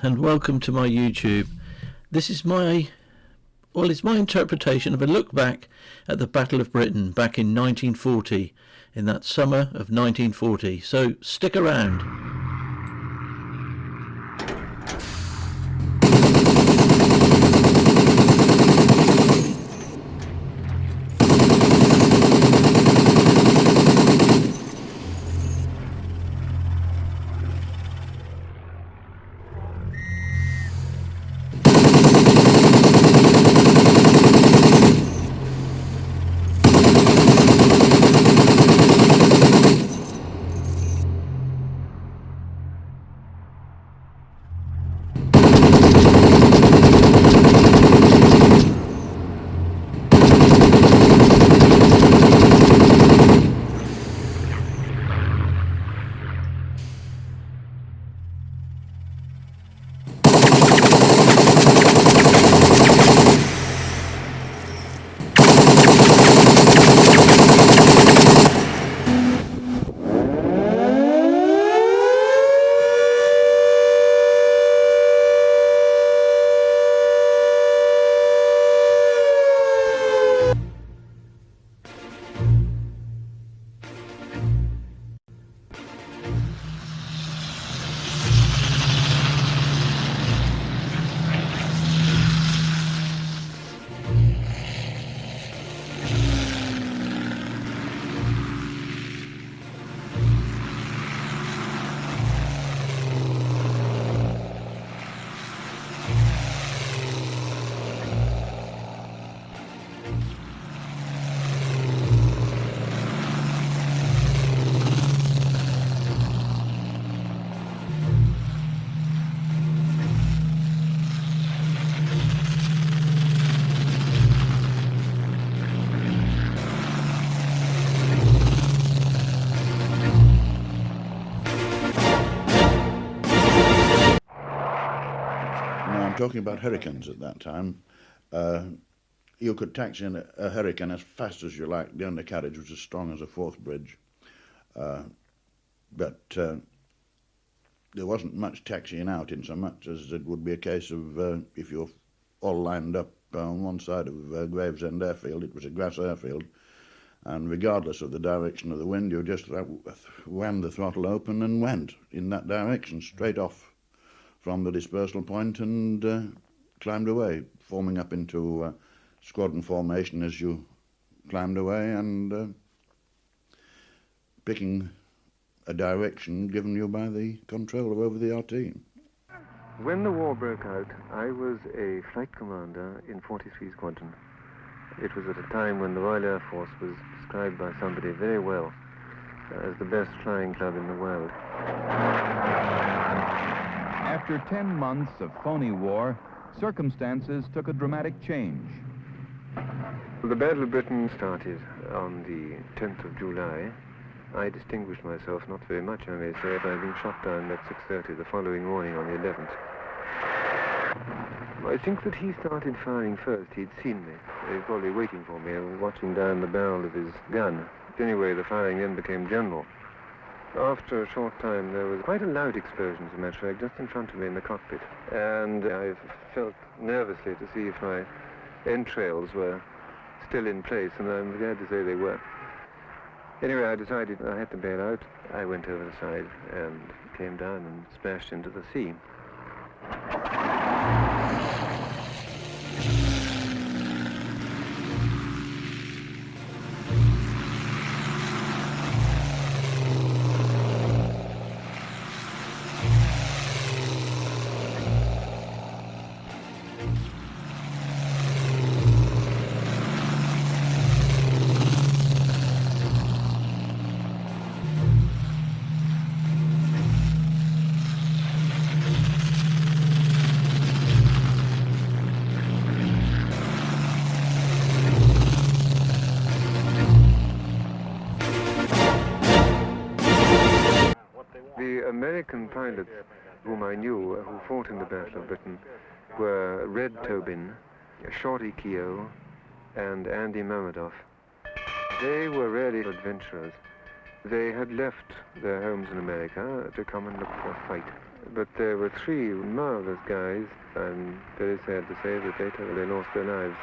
and welcome to my YouTube. This is it's my interpretation of a look back at the Battle of Britain back in 1940, in that summer of 1940, so stick around. Talking about hurricanes at that time, you could taxi in a hurricane as fast as you like. The undercarriage was as strong as a Forth bridge, but there wasn't much taxiing out, in so much as it would be a case of if you're all lined up on one side of Gravesend airfield, it was a grass airfield, and regardless of the direction of the wind, you just whammed the throttle open and went in that direction straight off from the dispersal point and climbed away, forming up into squadron formation as you climbed away and picking a direction given you by the controller over the RT. When the war broke out, I was a flight commander in 43 Squadron. It was at a time when the Royal Air Force was described by somebody very well as the best flying club in the world. After 10 months of phony war, circumstances took a dramatic change. The Battle of Britain started on the 10th of July. I distinguished myself, not very much I may say, by being shot down at 6:30 the following morning on the 11th. I think that he started firing first. He'd seen me. He was probably waiting for me. I was watching down the barrel of his gun. Anyway, the firing then became general. After a short time, there was quite a loud explosion, as a matter of fact, just in front of me in the cockpit. And I felt nervously to see if my entrails were still in place, and I'm glad to say they were. Anyway, I decided I had to bail out. I went over the side and came down and smashed into the sea. American pilots whom I knew who fought in the Battle of Britain were Red Tobin, Shorty Keogh, and Andy Mamedoff. They were really adventurers. They had left their homes in America to come and look for a fight. but there were 3 marvelous guys. I'm very sad to say that they lost their lives.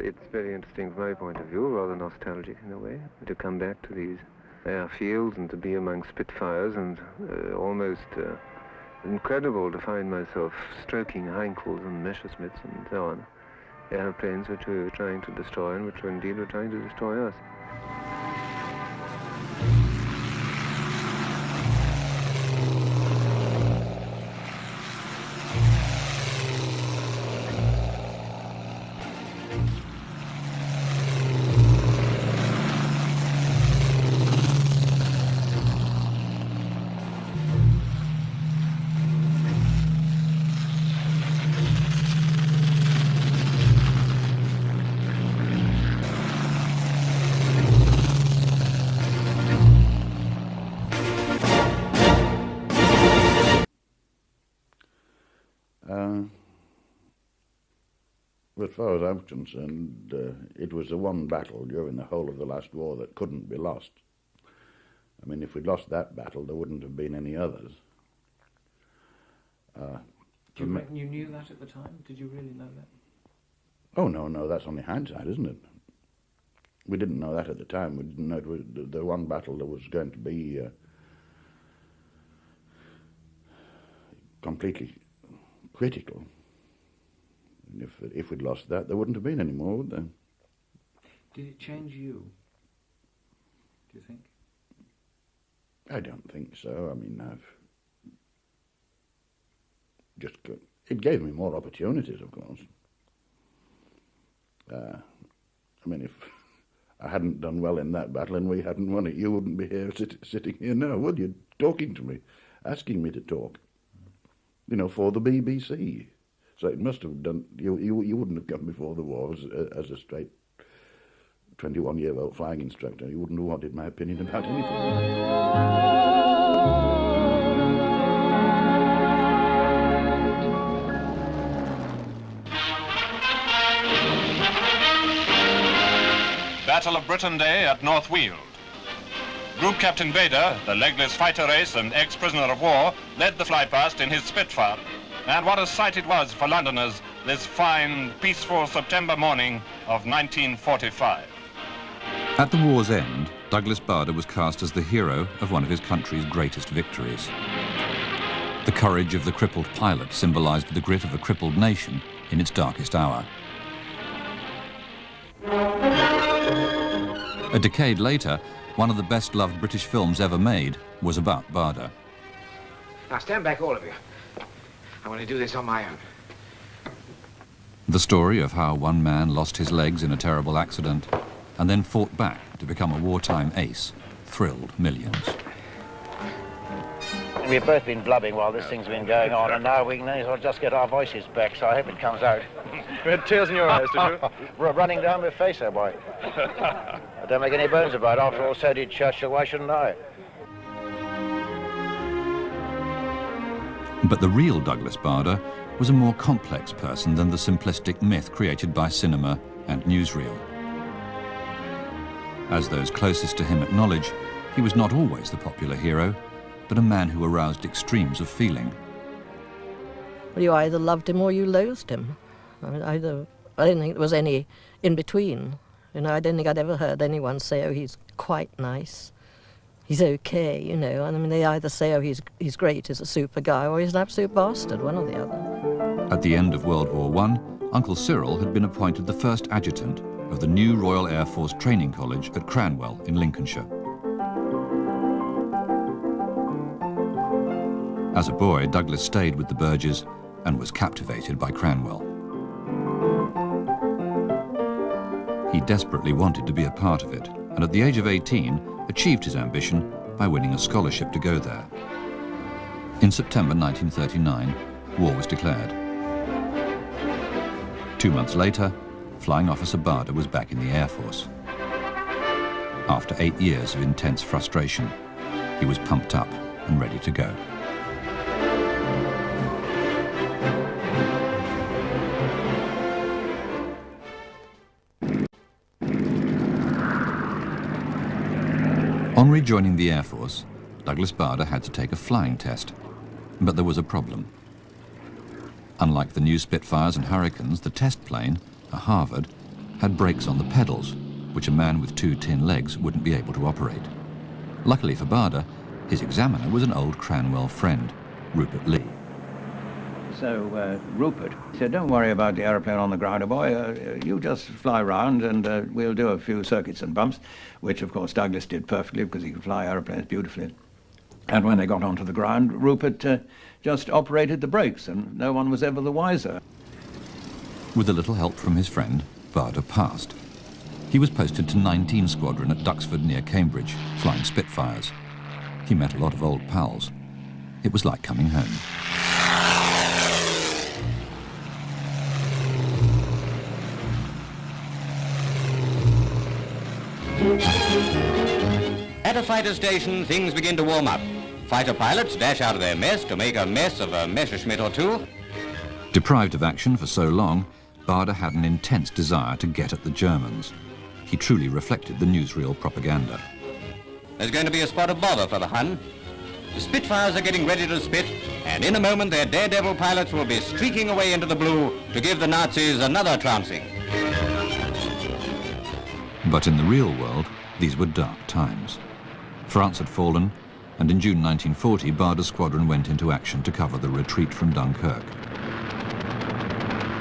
It's very interesting from my point of view, rather nostalgic in a way, to come back to these airfields and to be among Spitfires, and almost incredible to find myself stroking Heinkels and Messerschmitts and so on, airplanes which we were trying to destroy and which indeed were trying to destroy us. As far as I'm concerned, it was the one battle during the whole of the last war that couldn't be lost. I mean, if we'd lost that battle, there wouldn't have been any others. Do you reckon you knew that at the time? Did you really know that? Oh, no, that's only hindsight, isn't it? We didn't know that at the time. We didn't know it was the one battle that was going to be completely critical. And if we'd lost that, there wouldn't have been any more, would there? Did it change you, do you think? I don't think so. I mean, it gave me more opportunities, of course. I mean, if I hadn't done well in that battle and we hadn't won it, you wouldn't be here sitting here now, would you? Talking to me, asking me to talk, for the BBC. So it must have done. You wouldn't have come before the war as a straight 21-year-old flying instructor. You wouldn't have wanted my opinion about anything. Battle of Britain Day at North Weald. Group Captain Bader, the legless fighter ace and ex-prisoner of war, led the flypast in his Spitfire. And what a sight it was for Londoners this fine, peaceful September morning of 1945. At the war's end, Douglas Bader was cast as the hero of one of his country's greatest victories. The courage of the crippled pilot symbolised the grit of a crippled nation in its darkest hour. A decade later, one of the best-loved British films ever made was about Bader. Now stand back, all of you. I want to do this on my own. The story of how one man lost his legs in a terrible accident and then fought back to become a wartime ace thrilled millions. We've both been blubbing while this thing's been going on, and now we can just get our voices back, so I hope it comes out. You had tears in your eyes, did you? Running down my face, oh boy. I don't make any bones about it. After all, so did Churchill. Why shouldn't I? But the real Douglas Bader was a more complex person than the simplistic myth created by cinema and newsreel. As those closest to him acknowledge, he was not always the popular hero, but a man who aroused extremes of feeling. Well, you either loved him or you loathed him. I mean, I don't think there was any in between. I don't think I'd ever heard anyone say, oh, he's quite nice. He's okay, and I mean, they either say, oh, he's great, he's a super guy, or he's an absolute bastard, one or the other. At the end of World War I, Uncle Cyril had been appointed the first adjutant of the new Royal Air Force Training College at Cranwell in Lincolnshire. As a boy, Douglas stayed with the Burges and was captivated by Cranwell. He desperately wanted to be a part of it, and at the age of 18, achieved his ambition by winning a scholarship to go there. In September 1939, war was declared. 2 months later, Flying Officer Barder was back in the Air Force. After 8 years of intense frustration, he was pumped up and ready to go. On rejoining the Air Force, Douglas Barder had to take a flying test, but there was a problem. Unlike the new Spitfires and Hurricanes, the test plane, a Harvard, had brakes on the pedals, which a man with 2 tin legs wouldn't be able to operate. Luckily for Barder, his examiner was an old Cranwell friend, Rupert Lee. So Rupert said, "Don't worry about the aeroplane on the ground, boy. You just fly around and we'll do a few circuits and bumps," which of course Douglas did perfectly because he could fly aeroplanes beautifully. And when they got onto the ground, Rupert just operated the brakes and no one was ever the wiser. With a little help from his friend, Barder passed. He was posted to 19 Squadron at Duxford near Cambridge, flying Spitfires. He met a lot of old pals. It was like coming home. At a fighter station, things begin to warm up. Fighter pilots dash out of their mess to make a mess of a Messerschmitt or two. Deprived of action for so long, Barder had an intense desire to get at the Germans. He truly reflected the newsreel propaganda. There's going to be a spot of bother for the Hun. The Spitfires are getting ready to spit, and in a moment their daredevil pilots will be streaking away into the blue to give the Nazis another trouncing. But in the real world, these were dark times. France had fallen, and in June 1940, Barder's squadron went into action to cover the retreat from Dunkirk.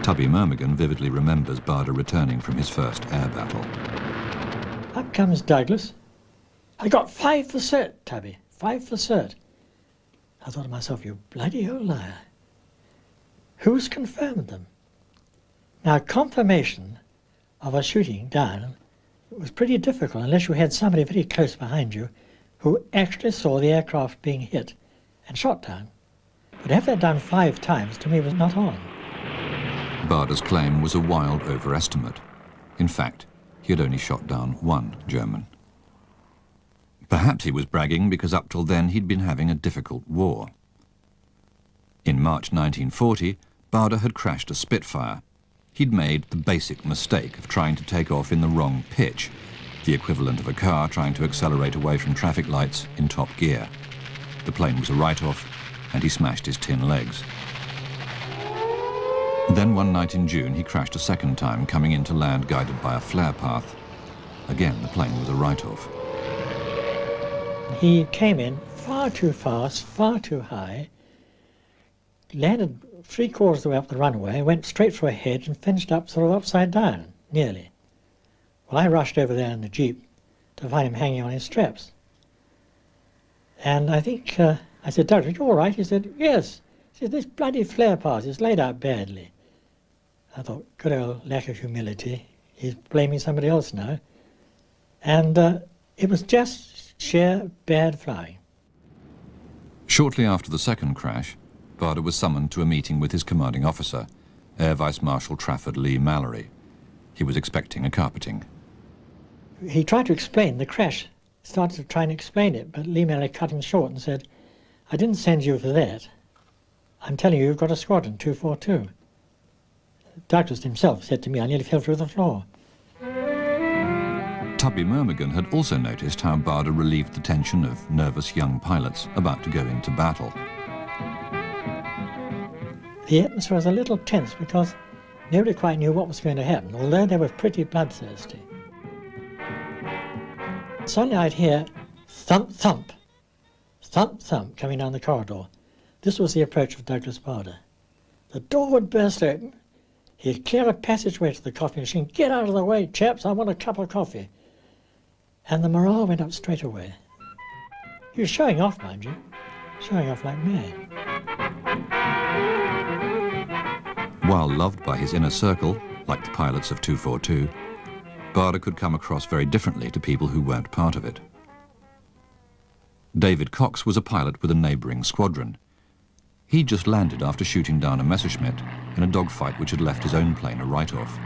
Tubby Myrmigan vividly remembers Barder returning from his first air battle. Up comes Douglas. "I got 5 for cert, Tubby, 5 for cert." I thought to myself, you bloody old liar. Who's confirmed them? Now, confirmation of a shooting down was pretty difficult unless you had somebody very close behind you who actually saw the aircraft being hit and shot down. But have that done 5 times, to me, was not on. Barder's claim was a wild overestimate. In fact, he had only shot down 1 German. Perhaps he was bragging because up till then he'd been having a difficult war. In March 1940, Barder had crashed a Spitfire. He'd made the basic mistake of trying to take off in the wrong pitch, the equivalent of a car trying to accelerate away from traffic lights in top gear. The plane was a write-off, and he smashed his tin legs. Then one night in June, he crashed a second time, coming into land guided by a flare path. Again, the plane was a write-off. He came in far too fast, far too high, landed 3/4 of the way up the runway, went straight for a hedge and finished up sort of upside down, nearly. Well, I rushed over there in the Jeep to find him hanging on his straps. And I think, I said, "Douglas, you all right?" He said, "Yes." He said, "This bloody flare path is laid out badly." I thought, good old lack of humility. He's blaming somebody else now. And it was just sheer bad flying. Shortly after the second crash, Barder was summoned to a meeting with his commanding officer, Air Vice Marshal Trafford Lee Mallory. He was expecting a carpeting. He tried to explain the crash, started to try and explain it, but Lee Mallory cut him short and said, "I didn't send you for that. I'm telling you, you've got a squadron, 242. Douglas himself said to me, I nearly fell through the floor. Tubby Myrmigan had also noticed how Barder relieved the tension of nervous young pilots about to go into battle. The atmosphere was a little tense because nobody quite knew what was going to happen, although they were pretty bloodthirsty. Suddenly I'd hear thump, thump, thump, thump coming down the corridor. This was the approach of Douglas Barder. The door would burst open. He'd clear a passageway to the coffee machine. "Get out of the way, chaps, I want a cup of coffee." And the morale went up straight away. He was showing off, mind you, showing off like mad. While loved by his inner circle, like the pilots of 242, Barder could come across very differently to people who weren't part of it. David Cox was a pilot with a neighbouring squadron. He'd just landed after shooting down a Messerschmitt in a dogfight which had left his own plane a write-off.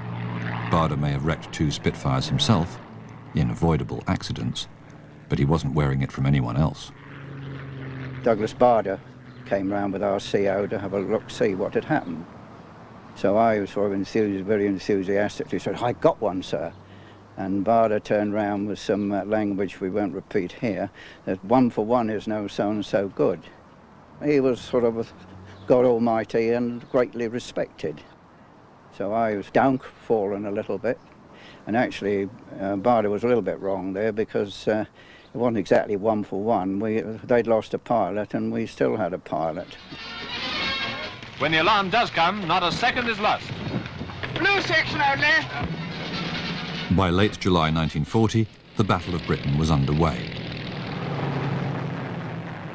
Barder may have wrecked 2 Spitfires himself, in avoidable accidents, but he wasn't wearing it from anyone else. Douglas Barder came round with our CO to have a look, see what had happened. So I was sort of very enthusiastically said, "I got one, sir." And Barder turned round with some language we won't repeat here, that 1 for 1 is no so-and-so good. He was sort of God Almighty and greatly respected. So I was downfallen a little bit. And actually, Barder was a little bit wrong there, because it wasn't exactly 1 for 1. They'd lost a pilot and we still had a pilot. When the alarm does come, not a second is lost. Blue section only. By late July 1940, the Battle of Britain was underway.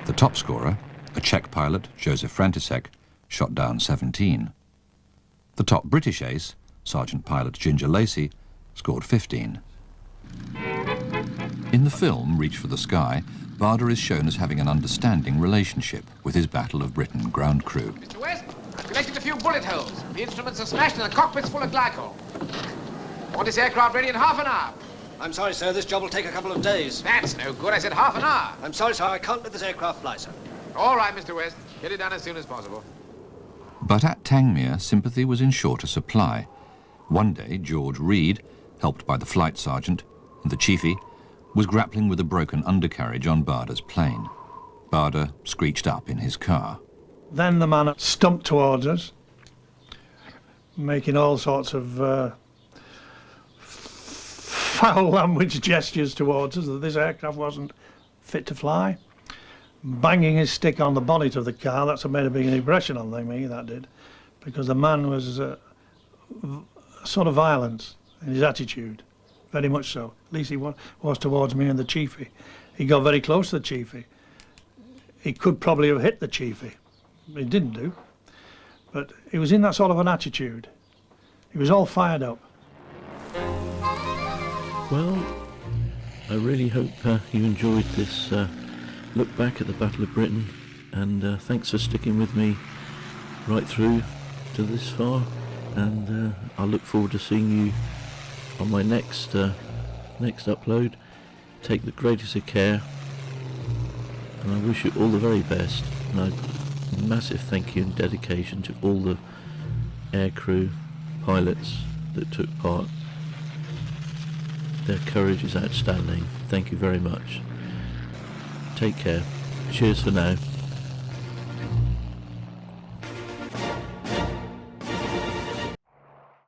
The top scorer, a Czech pilot, Joseph František, shot down 17. The top British ace, Sergeant Pilot Ginger Lacey, scored 15. In the film Reach for the Sky, Barder is shown as having an understanding relationship with his Battle of Britain ground crew. Mr. West, I've collected a few bullet holes. The instruments are smashed and the cockpit's full of glycol. I want this aircraft ready in half an hour. I'm sorry, sir. This job will take a couple of days. That's no good. I said half an hour. I'm sorry, sir. I can't let this aircraft fly, sir. All right, Mr. West. Get it done as soon as possible. But at Tangmere, sympathy was in shorter supply. One day, George Reed, helped by the flight sergeant and the chiefy, was grappling with a broken undercarriage on Barder's plane. Barder screeched up in his car. Then the man stumped towards us, making all sorts of foul language gestures towards us, that this aircraft wasn't fit to fly. Banging his stick on the bonnet of the car, that's what made a big impression on me, that did, because the man was sort of violent in his attitude, very much so. At least he was towards me and the chiefy. He got very close to the chiefy. He could probably have hit the chiefy. He didn't do, but he was in that sort of an attitude. He was all fired up. Well, I really hope you enjoyed this look back at the Battle of Britain, and thanks for sticking with me right through to this far, and I look forward to seeing you on my next upload. Take the greatest of care, and I wish you all the very best, and a massive thank you and dedication to all the aircrew pilots that took part. Their courage is outstanding. Thank you very much. Take care. Cheers for now.